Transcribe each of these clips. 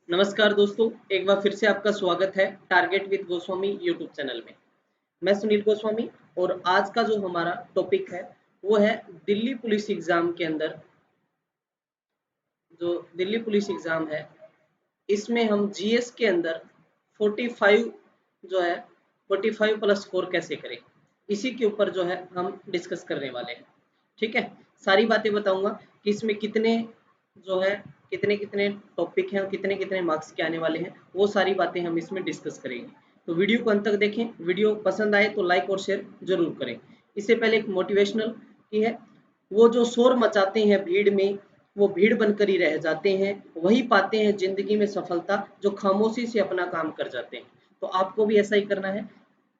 नमस्कार दोस्तों, एक बार फिर से आपका स्वागत है target with Goswami YouTube channel में। मैं सुनील गोस्वामी और आज का जो हमारा टॉपिक है वो है दिल्ली पुलिस एग्जाम के अंदर जो दिल्ली पुलिस एग्जाम है इसमें हम जीएस के अंदर 45 जो है 45 प्लस स्कोर कैसे करें, इसी के ऊपर जो है हम डिस्कस करने वाले हैं। ठीक है, सारी बातें बताऊंगा कि इसमें कितने जो है कितने कितने टॉपिक हैं और कितने कितने मार्क्स के आने वाले हैं, वो सारी बातें हम इसमें डिस्कस करेंगे। तो वीडियो को अंत तक देखें, वीडियो पसंद आए तो लाइक और शेयर जरूर करें। इससे पहले एक मोटिवेशनल की है, वो जो शोर मचाते हैं भीड़ में वो भीड़ बनकर ही रह जाते हैं, वही पाते हैं जिंदगी में सफलता जो खामोशी से अपना काम कर जाते हैं। तो आपको भी ऐसा ही करना है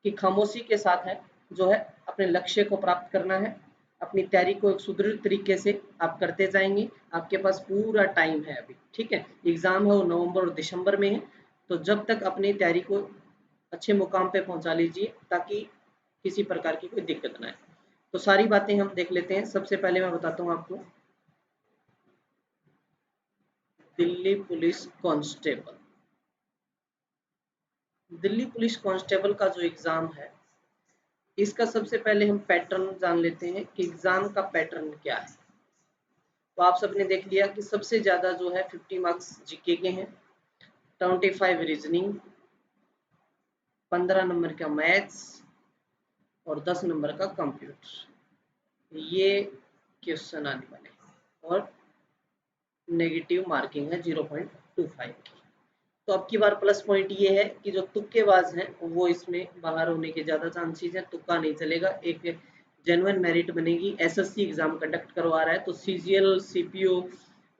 कि खामोशी के साथ है जो है अपने लक्ष्य को प्राप्त करना है। अपनी तैयारी को एक सुदृढ़ तरीके से आप करते जाएंगे। आपके पास पूरा टाइम है अभी, ठीक है। एग्जाम है वो नवंबर और दिसंबर में है, तो जब तक अपनी तैयारी को अच्छे मुकाम पे पहुंचा लीजिए ताकि किसी प्रकार की कोई दिक्कत ना आए। तो सारी बातें हम देख लेते हैं। सबसे पहले मैं बताता हूँ आपको Delhi police constable. Delhi police constable का जो एग्जाम है इसका सबसे पहले हम पैटर्न जान लेते हैं कि एग्जाम का पैटर्न क्या है। तो आप सबने देख लिया कि सबसे ज्यादा जो है 50 मार्क्स जीके के हैं, 25 रीजनिंग, 15 नंबर का मैथ्स और 10 नंबर का कंप्यूटर, ये क्वेश्चन आने वाले हैं। और नेगेटिव मार्किंग है 0.25 की। तो अब की बार प्लस पॉइंट ये है कि जो तुक्केबाज हैं वो इसमें बाहर होने के ज्यादा चांसेस हैं, तुक्का नहीं चलेगा, एक जेन्युइन मेरिट बनेगी। एसएससी एग्जाम कंडक्ट करवा रहा है तो सीजीएल सीपीओ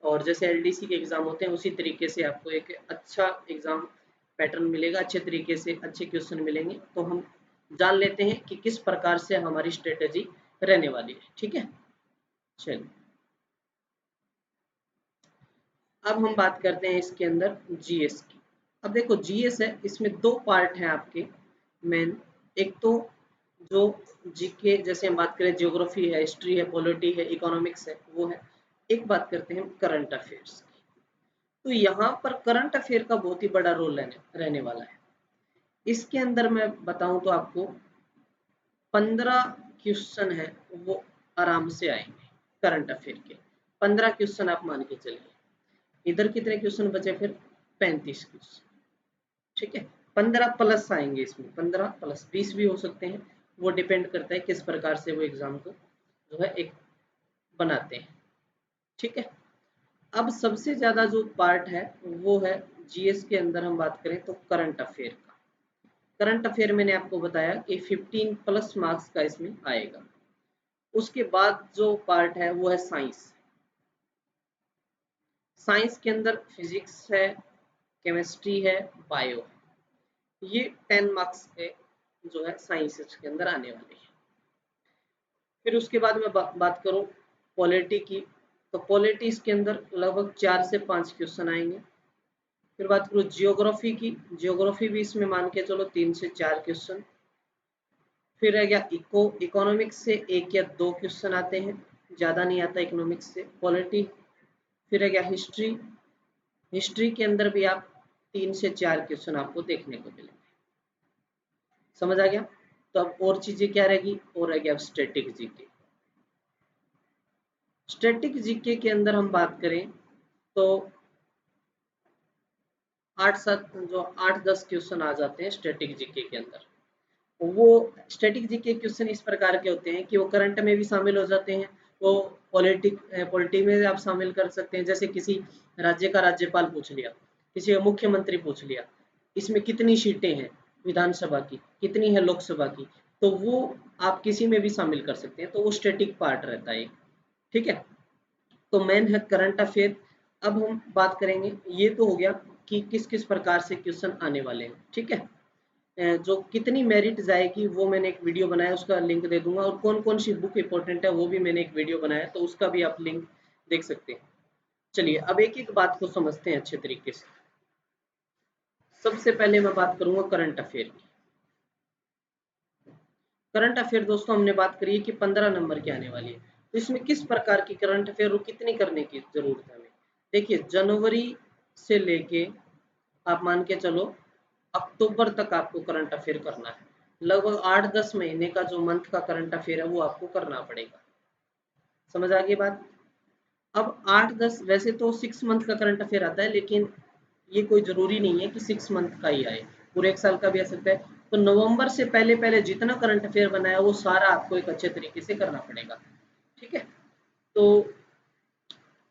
और जैसे एलडीसी के एग्जाम होते हैं उसी तरीके से आपको एक अच्छा एग्जाम पैटर्न मिलेगा, अच्छे तरीके से अच्छे क्वेश्चन मिलेंगे। तो हम जान लेते हैं कि किस प्रकार से हमारी स्ट्रेटेजी रहने वाली है। ठीक है, चलिए अब हम बात करते हैं इसके अंदर जीएस की। अब देखो जीएस है, इसमें दो पार्ट हैं आपके मेन। एक तो जो जीके जैसे हम बात करें ज्योग्राफी है, हिस्ट्री है, पॉलिटी है, इकोनॉमिक्स है, वो है। एक बात करते हैं करंट अफेयर्स की। तो यहाँ पर करंट अफेयर का बहुत ही बड़ा रोल रहने वाला है। इसके अंदर मैं बताऊं तो आपको 15 क्वेश्चन है वो आराम से आएंगे करंट अफेयर के। 15 क्वेश्चन आप मान के चलिए। इधर कितने क्वेश्चन बचे फिर? 35 क्वेश्चन। ठीक है, 15 प्लस आएंगे इसमें, 15 प्लस 20 भी हो सकते हैं। वो डिपेंड करता है किस प्रकार से वो एग्जाम को जो है एक बनाते हैं। ठीक है, अब सबसे ज्यादा जो पार्ट है वो है जीएस के अंदर हम बात करें तो करंट अफेयर का। करंट अफेयर मैंने आपको बताया कि 15 प्लस मार्क्स का इसमें आएगा। उसके बाद जो पार्ट है वो है साइंस। साइंस के अंदर फिजिक्स है, केमिस्ट्री है, बायो है। ये 10 मार्क्स के जो है साइंस के अंदर आने वाले हैं। फिर उसके बाद मैं बात करूं पॉलिटी की, तो पॉलिटी इसके अंदर लगभग 4 से 5 क्वेश्चन आएंगे। फिर बात करूं जियोग्राफी की, जियोग्राफी भी इसमें मान के चलो 3 से 4 क्वेश्चन। फिर रह गया इकोनॉमिक्स से 1 या 2 क्वेश्चन आते हैं, ज़्यादा नहीं आता इकोनॉमिक्स से। पॉलिटी, फिर रह गया हिस्ट्री। हिस्ट्री के अंदर भी आप 3 से 4 क्वेश्चन आपको देखने को मिलेंगे। समझ आ गया? तो अब और चीजें क्या रहेगी? और रह गया स्टैटिक जीके। स्टैटिक जीके के अंदर हम बात करें तो 8-10 क्वेश्चन आ जाते हैं स्टैटिक जीके के अंदर। वो स्टैटिक जीके क्वेश्चन इस प्रकार के होते हैं कि वो करंट में भी शामिल हो जाते हैं, वो पॉलिटी में भी आप शामिल कर सकते हैं। जैसे किसी राज्य का राज्यपाल पूछ लिया, किसी का मुख्यमंत्री पूछ लिया, इसमें कितनी सीटें हैं विधानसभा की, कितनी है लोकसभा की, तो वो आप किसी में भी शामिल कर सकते हैं। तो वो स्टैटिक पार्ट रहता है। ठीक है, तो मेन है करंट अफेयर। अब हम बात करेंगे, ये तो हो गया कि किस किस प्रकार से क्वेश्चन आने वाले हैं। ठीक है, जो कितनी मेरिट जाएगी वो मैंने एक वीडियो बनाया, उसका लिंक दे दूंगा। और कौन कौन सी बुक इंपॉर्टेंट है वो भी मैंने एक वीडियो बनाया, तो उसका भी आप लिंक देख सकते हैं। चलिए अब एक एक बात को समझते हैं अच्छे तरीके से। सबसे पहले मैं बात करूंगा करंट अफेयर की। करंट अफेयर दोस्तों हमने बात करी है कि 15 नंबर की आने वाली है। तो इसमें किस प्रकार की करंट अफेयर और कितनी करने की जरूरत है हमें? देखिए जनवरी से लेके आप मान के चलो अक्टूबर तक आपको करंट अफेयर करना है। लगभग 8-10 महीने का जो मंथ का करंट अफेयर है वो आपको करना पड़ेगा। समझ आ गई बात? अब 8-10 वैसे तो 6 मंथ का करंट अफेयर आता है, लेकिन ये कोई ज़रूरी नहीं है कि 6 मंथ का ही आए, पूरे 1 साल का भी आ सकता है। तो नवंबर से पहले-पहले जितना करंट अफेयर बनाया वो सारा आपको एक अच्छे तरीके से करना पड़ेगा। ठीक है? तो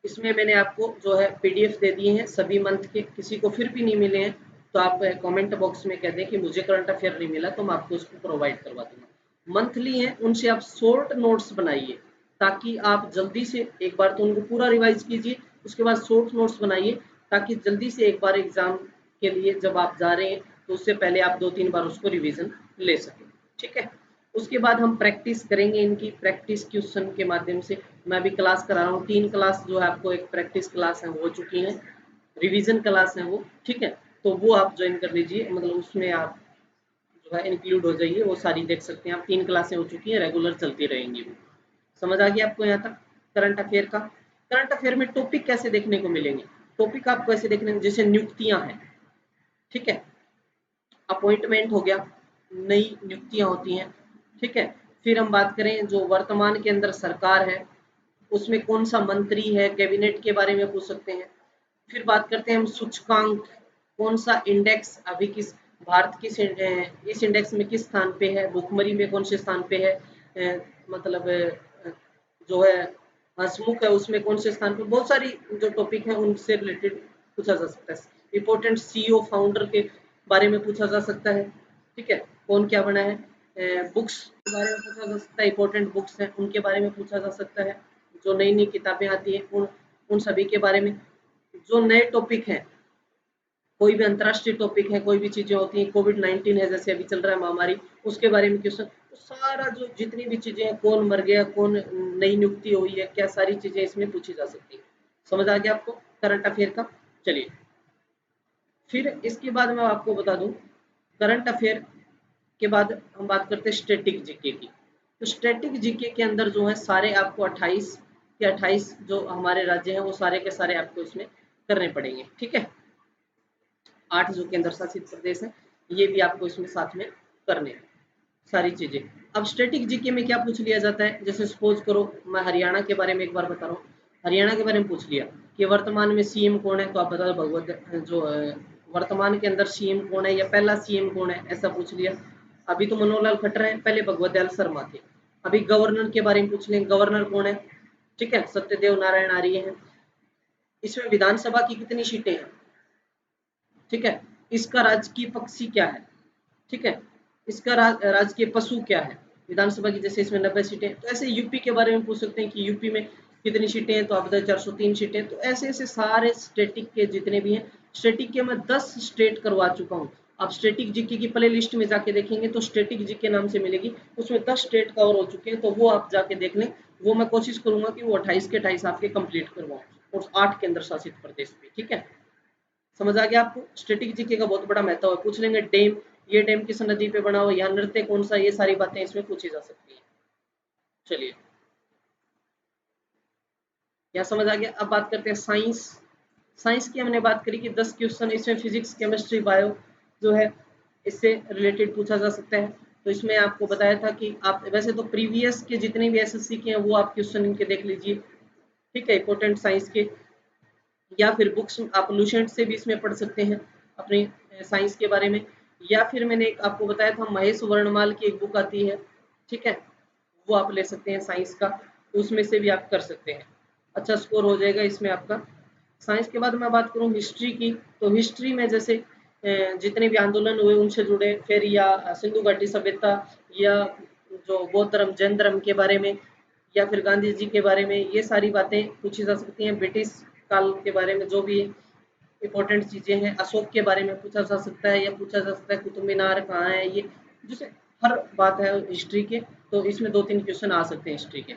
इसमें मैंने आपको जो है पीडीएफ दे दिए हैं सभी मंथ के। किसी को फिर भी नहीं मिले हैं तो आप कमेंट बॉक्स में कह दें कि मुझे करंट अफेयर नहीं मिला, तो मैं आपको उसको प्रोवाइड करवा दूंगा। मंथली हैं उनसे आप शॉर्ट नोट्स बनाइए, ताकि आप जल्दी से एक बार तो उनको पूरा रिवाइज कीजिए, उसके बाद शॉर्ट नोट्स बनाइए, ताकि जल्दी से एक बार एग्जाम के लिए जब आप जा रहे हैं तो उससे पहले आप 2-3 बार उसको रिविजन ले सकें। ठीक है? उसके बाद हम प्रैक्टिस करेंगे, इनकी प्रैक्टिस क्वेश्चन के माध्यम से। मैं भी क्लास करा रहा हूँ, 3 क्लास जो है आपको, एक प्रैक्टिस क्लास है हो चुकी है, रिवीजन क्लास है वो। ठीक है? तो वो आप ज्वाइन कर लीजिए, मतलब उसमें आप जो है इंक्लूड हो जाइए, वो सारी देख सकते हैं आप। 3 क्लासें हो चुकी हैं, रेगुलर चलती रहेंगी वो। समझ आ गया आपको यहाँ तक करंट अफेयर का? करंट अफेयर में टॉपिक कैसे देखने को मिलेंगे? टॉपिक आपको ऐसे देखने को, जैसे नियुक्तियां हैं, ठीक है, अपॉइंटमेंट हो गया, नई नियुक्तियां होती हैं। ठीक है? फिर हम बात करें जो वर्तमान के अंदर सरकार है, उसमें कौन सा मंत्री है, कैबिनेट के बारे में पूछ सकते हैं। फिर बात करते हैं हम सूचकांक, कौन सा इंडेक्स अभी किस, भारत किस इस इंडेक्स में किस स्थान पे है, भुखमरी में कौन से स्थान पे है, मतलब जो है हंसमुख है उसमें कौन से स्थान पे। बहुत सारी जो टॉपिक है उनसे रिलेटेड पूछा जा सकता है। इंपॉर्टेंट सीईओ फाउंडर के बारे में पूछा जा सकता है। ठीक है? कौन क्या बना है। बुक्स के बारे में पूछा जा सकता है, इंपॉर्टेंट बुक्स हैं उनके बारे में पूछा जा सकता है। जो नई नई किताबें आती हैं उन उन सभी के बारे में। जो नए टॉपिक हैं, कोई भी अंतर्राष्ट्रीय टॉपिक है, कोई भी चीजें होती हैं, कोविड-19 है जैसे अभी चल रहा है महामारी, उसके बारे में क्वेश्चन। तो सारा जो जितनी भी चीजें हैं, कौन मर गया, कौन नई नियुक्ति हुई है, क्या सारी चीजें इसमें पूछी जा सकती है। समझ आ गया आपको करंट अफेयर का? चलिए, फिर इसके बाद मैं आपको बता दूं, करंट अफेयर के बाद हम बात करते हैं स्टैटिक जीके की। तो स्टैटिक जीके के अंदर जो है सारे आपको 28 के 28 जो हमारे राज्य हैं वो सारे के सारे आपको इसमें करने पड़ेंगे। ठीक है? 8 जो केंद्र शासित प्रदेश हैं, ये भी आपको इसमें साथ में करने हैं सारी चीजें। अब स्टैटिक जीके में क्या पूछ लिया जाता है, जैसे सपोज करो मैं हरियाणा के बारे में एक बार बता रहा हूँ। हरियाणा के बारे में पूछ लिया कि वर्तमान में सीएम कौन है, तो आप बता दो भगवत जो वर्तमान के अंदर सीएम कौन है या पहला सीएम कौन है, ऐसा पूछ लिया। अभी तो मनोहर लाल खट्टर है, पहले भगवत दयाल शर्मा थे। अभी गवर्नर के बारे में पूछ लें, गवर्नर कौन है। ठीक है? सत्यदेव नारायण आर्य हैं। इसमें विधानसभा की कितनी सीटें हैं, ठीक है, इसका राजकीय पक्षी क्या है, ठीक है, इसका राजकीय पशु क्या है। विधानसभा की जैसे इसमें 90 सीटें, तो ऐसे यूपी के बारे में पूछ सकते हैं कि यूपी में कितनी सीटें हैं, तो आप बताए 403 सीटें। तो ऐसे ऐसे सारे स्टेटिक के जितने भी हैं, स्टेटिक के मैं 10 स्टेट करवा चुका हूँ। आप स्टेटिक जीके की प्ले लिस्ट में जाके देखेंगे तो स्टेटिक जीके नाम से मिलेगी, उसमें 10 स्टेट कवर हो चुके हैं, तो वो आप जाके देख लें। वो मैं कोशिश करूंगा कि वो 28 के 28 आपके कंप्लीट करवाऊं, और 8 केंद्र शासित प्रदेश पे। ठीक है? समझ आ गया आपको? स्टैटिक जीके का बहुत बड़ा महत्व है। पूछ लेंगे डैम, ये डैम किस नदी पे बना हुआ, यहाँ नृत्य कौन सा, ये सारी बातें इसमें पूछी जा सकती है। चलिए, यहाँ समझ आ गया। अब बात करते हैं साइंस। साइंस की हमने बात करी कि 10 क्वेश्चन इसमें फिजिक्स, केमिस्ट्री, बायो जो है इससे रिलेटेड पूछा जा सकता है। तो इसमें आपको बताया था कि आप वैसे तो प्रीवियस के जितने भी एसएससी के हैं वो आप क्वेश्चन इनके देख लीजिए। ठीक है? इंपॉर्टेंट साइंस के, या फिर बुक्स आप लूसेंट से भी इसमें पढ़ सकते हैं अपने साइंस के बारे में। या फिर मैंने एक आपको बताया था महेश वर्णमाल की एक बुक आती है, ठीक है, वो आप ले सकते हैं साइंस का, उसमें से भी आप कर सकते हैं। अच्छा स्कोर हो जाएगा इसमें आपका। साइंस के बाद मैं बात करूं हिस्ट्री की, तो हिस्ट्री में जैसे जितने भी आंदोलन हुए उनसे जुड़े, फिर या सिंधु घाटी सभ्यता, या जो बौद्ध धर्म, जैन धर्म के बारे में, या फिर गांधी जी के बारे में, ये सारी बातें पूछी जा सकती हैं। ब्रिटिश काल के बारे में जो भी इंपॉर्टेंट चीजें हैं, अशोक के बारे में पूछा जा सकता है, या पूछा जा सकता है कुतुब मीनार कहाँ है, ये जैसे हर बात है हिस्ट्री के, तो इसमें 2-3 क्वेश्चन आ सकते हैं हिस्ट्री के।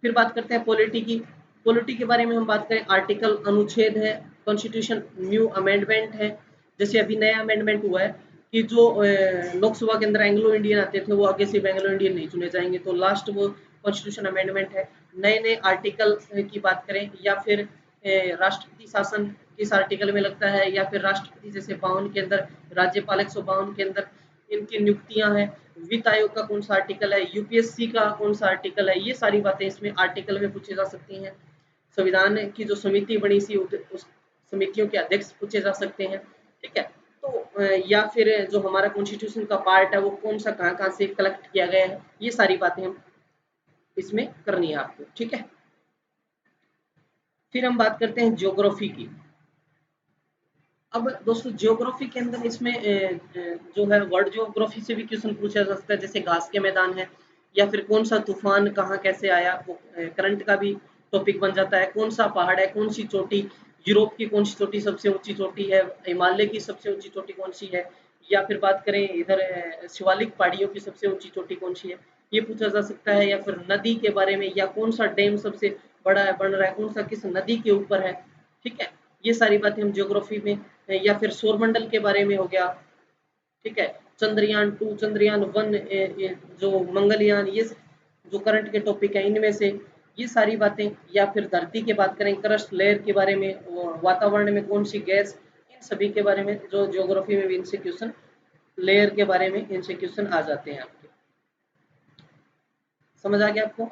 फिर बात करते हैं पॉलिटी की। पॉलिटी के बारे में हम बात करें, आर्टिकल अनुच्छेद है, कॉन्स्टिट्यूशन न्यू अमेंडमेंट है। जैसे अभी नया अमेंडमेंट हुआ है कि जो लोकसभा के अंदर एंग्लो इंडियन आते थे वो आगे से एंग्लो इंडियन नहीं चुने जाएंगे, तो लास्ट वो कॉन्स्टिट्यूशन अमेंडमेंट है। नए नए आर्टिकल की बात करें, या फिर राष्ट्रपति शासन किस आर्टिकल में लगता है, या फिर राष्ट्रपति जैसे 52 के अंदर, राज्यपाल 152 के अंदर इनकी नियुक्तियां हैं, वित्त आयोग का कौन सा आर्टिकल है, यूपीएससी का कौन सा आर्टिकल है, ये सारी बातें इसमें आर्टिकल में पूछी जा सकती हैं। संविधान की जो समिति बनी सी उस समितियों के अध्यक्ष पूछे जा सकते हैं। ठीक है, तो या फिर जो हमारा कॉन्स्टिट्यूशन का पार्ट है वो कौन सा कहाँ से कलेक्ट किया गया है, ये सारी बातें हम इसमें करनी है आपको। ठीक है, फिर हम बात करते हैं ज्योग्राफी की। अब दोस्तों ज्योग्राफी के अंदर इसमें जो है वर्ल्ड ज्योग्राफी से भी क्वेश्चन पूछा जा सकता है, जैसे घास के मैदान है, या फिर कौन सा तूफान कहाँ कैसे आया, वो करंट का भी टॉपिक बन जाता है। कौन सा पहाड़ है, कौन सी चोटी, यूरोप की कौन सी चोटी सबसे ऊंची चोटी है, हिमालय की सबसे ऊंची चोटी कौन सी है, या फिर बात करें इधर शिवालिक पहाड़ियों की सबसे ऊंची चोटी कौन सी है, ये पूछा जा सकता है। या फिर नदी के बारे में, या कौन सा डैम सबसे बड़ा है, बन रहा है, कौन सा किस नदी के ऊपर है। ठीक है, ये सारी बातें हम ज्योग्राफी में, या फिर सौरमंडल के बारे में हो गया। ठीक है, चंद्रयान 2, चंद्रयान 1, जो मंगलयान, ये जो करंट के टॉपिक है इनमें से ये सारी बातें। या फिर धरती की बात करें, क्रस्ट लेयर के बारे में, वातावरण में कौन सी गैस, इन सभी के बारे में जो ज्योग्राफी में भी इनसे क्वेश्चन, लेयर के बारे में इनसे क्वेश्चन आ जाते हैं आपके। समझ आ गया आपको?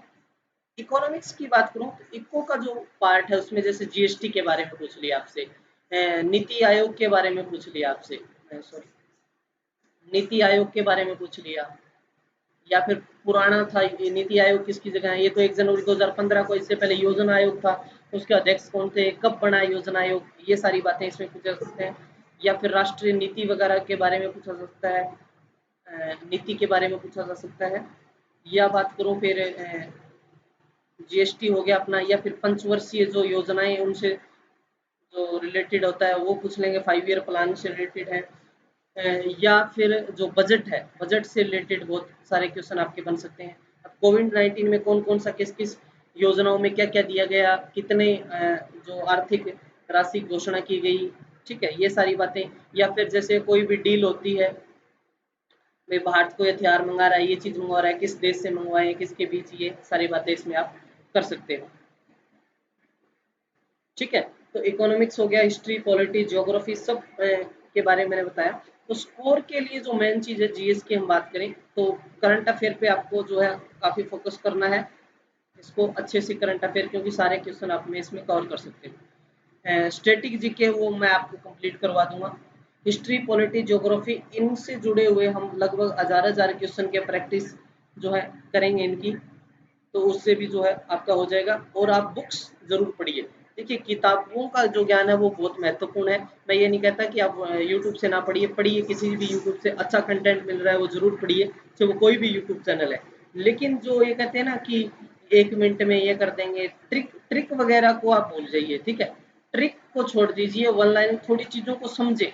इकोनॉमिक्स की बात करूं तो इको का जो पार्ट है उसमें जैसे जीएसटी के बारे में पूछ लिया आपसे, नीति आयोग के बारे में पूछ लिया आपसे, सॉरी नीति आयोग के बारे में पूछ लिया, या फिर पुराना था ये नीति आयोग किसकी जगह है, ये तो 1 जनवरी 2015 को, इससे पहले योजना आयोग था, उसके अध्यक्ष कौन थे, कब बना योजना आयोग, ये सारी बातें इसमें पूछ सकते हैं। या फिर राष्ट्रीय नीति वगैरह के बारे में पूछा जा सकता है, नीति के बारे में पूछा जा सकता है। या बात करूं फिर जीएसटी हो गया अपना, या फिर पंचवर्षीय जो योजनाएं उनसे जो रिलेटेड होता है वो पूछ लेंगे, 5 ईयर प्लान से रिलेटेड है। या फिर जो बजट है, बजट से रिलेटेड बहुत सारे क्वेश्चन आपके बन सकते हैं। अब कोविड-19 में कौन-कौन सा किस-किस योजनाओं में क्या-क्या दिया गया, कितने जो आर्थिक राशि घोषणा की गई, ठीक है, ये सारी बातें। या फिर जैसे कोई भी डील होती है, भाई भारत कोई हथियार मंगा रहा है, ये चीज़ मंगवा रहा है, किस देश से मंगवाएँ, किसके बीच, ये सारी बातें इसमें आप कर सकते हो। ठीक है, तो इकोनॉमिक्स हो गया, हिस्ट्री, पॉलिटी, ज्योग्राफी सब के बारे में मैंने बताया। तो स्कोर के लिए जो मेन चीज़ है जीएस की हम बात करें तो करंट अफेयर पे आपको जो है काफ़ी फोकस करना है, इसको अच्छे से करंट अफेयर, क्योंकि सारे क्वेश्चन आप में इसमें कवर कर सकते हो। स्टैटिक जीके वो मैं आपको कंप्लीट करवा दूंगा। हिस्ट्री, पॉलिटी, ज्योग्राफी, इनसे जुड़े हुए हम लगभग हजार क्वेश्चन के प्रैक्टिस जो है करेंगे इनकी, तो उससे भी जो है आपका हो जाएगा। और आप बुक्स ज़रूर पढ़िए। देखिए किताबों का जो ज्ञान है वो बहुत महत्वपूर्ण है। मैं ये नहीं कहता कि आप यूट्यूब से ना पढ़िए, पढ़िए किसी भी यूट्यूब से अच्छा कंटेंट मिल रहा है वो ज़रूर पढ़िए, चाहे वो कोई भी यूट्यूब चैनल है। लेकिन जो ये कहते हैं ना कि 1 मिनट में ये कर देंगे, ट्रिक ट्रिक वगैरह को आप भूल जाइए, ठीक है? ट्रिक को छोड़ दीजिए, ऑनलाइन थोड़ी चीज़ों को समझें,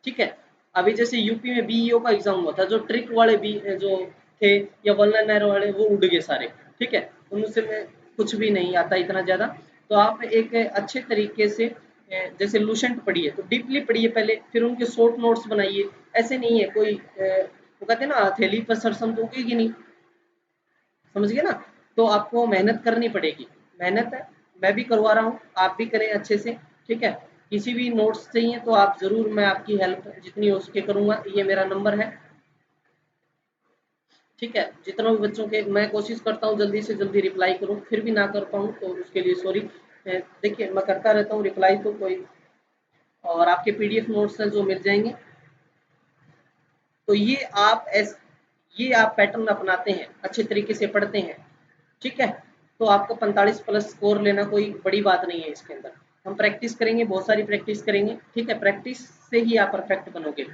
ठीक है? अभी जैसे यूपी में बीईओ का एग्ज़ाम हुआ था, जो ट्रिक वाले भी जो थे या वन लाइनर वाले वो उड़ गए सारे, ठीक है? उनसे में कुछ भी नहीं आता इतना ज़्यादा। तो आप एक अच्छे तरीके से जैसे लूसेंट पढ़िए तो डीपली पढ़िए पहले, फिर उनके शॉर्ट नोट्स बनाइए। ऐसे नहीं है कोई वो कहते हैं ना हथेली पर सरसम तो उगेगी नहीं, समझ गए ना? तो आपको मेहनत करनी पड़ेगी, मेहनत है, मैं भी करवा रहा हूँ, आप भी करें अच्छे से, ठीक है? किसी भी नोट्स चाहिए तो आप ज़रूर, मैं आपकी हेल्प जितनी हो सके करूँगा, ये मेरा नंबर है, ठीक है? जितना भी बच्चों के मैं कोशिश करता हूँ जल्दी से जल्दी रिप्लाई करूँ, फिर भी ना कर पाऊँ तो उसके लिए सॉरी। देखिए मैं करता रहता हूँ रिप्लाई तो कोई, और आपके पीडीएफ नोट्स हैं जो मिल जाएँगे। तो ये आप पैटर्न अपनाते हैं, अच्छे तरीके से पढ़ते हैं, ठीक है? तो आपको 45 प्लस स्कोर लेना कोई बड़ी बात नहीं है इसके अंदर। हम प्रैक्टिस करेंगे, बहुत सारी प्रैक्टिस करेंगे, ठीक है? प्रैक्टिस से ही आप परफेक्ट बनोगे।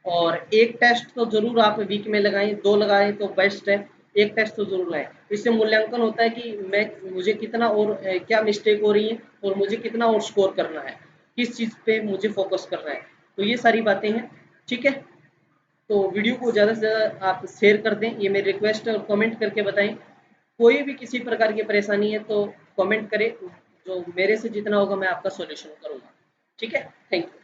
और एक टेस्ट तो ज़रूर आप वीक में लगाएँ, 2 लगाएँ तो बेस्ट है, एक टेस्ट तो ज़रूर लगाएँ। इससे मूल्यांकन होता है कि मुझे कितना और क्या मिस्टेक हो रही है और मुझे कितना और स्कोर करना है, किस चीज़ पे मुझे फ़ोकस करना है। तो ये सारी बातें हैं, ठीक है? तो वीडियो को ज़्यादा से ज़्यादा आप शेयर कर दें, ये मेरी रिक्वेस्ट है, और कमेंट करके बताएं। कोई भी किसी प्रकार की परेशानी है तो कमेंट करें, जो मेरे से जितना होगा मैं आपका सॉल्यूशन करूँगा, ठीक है? Thank you.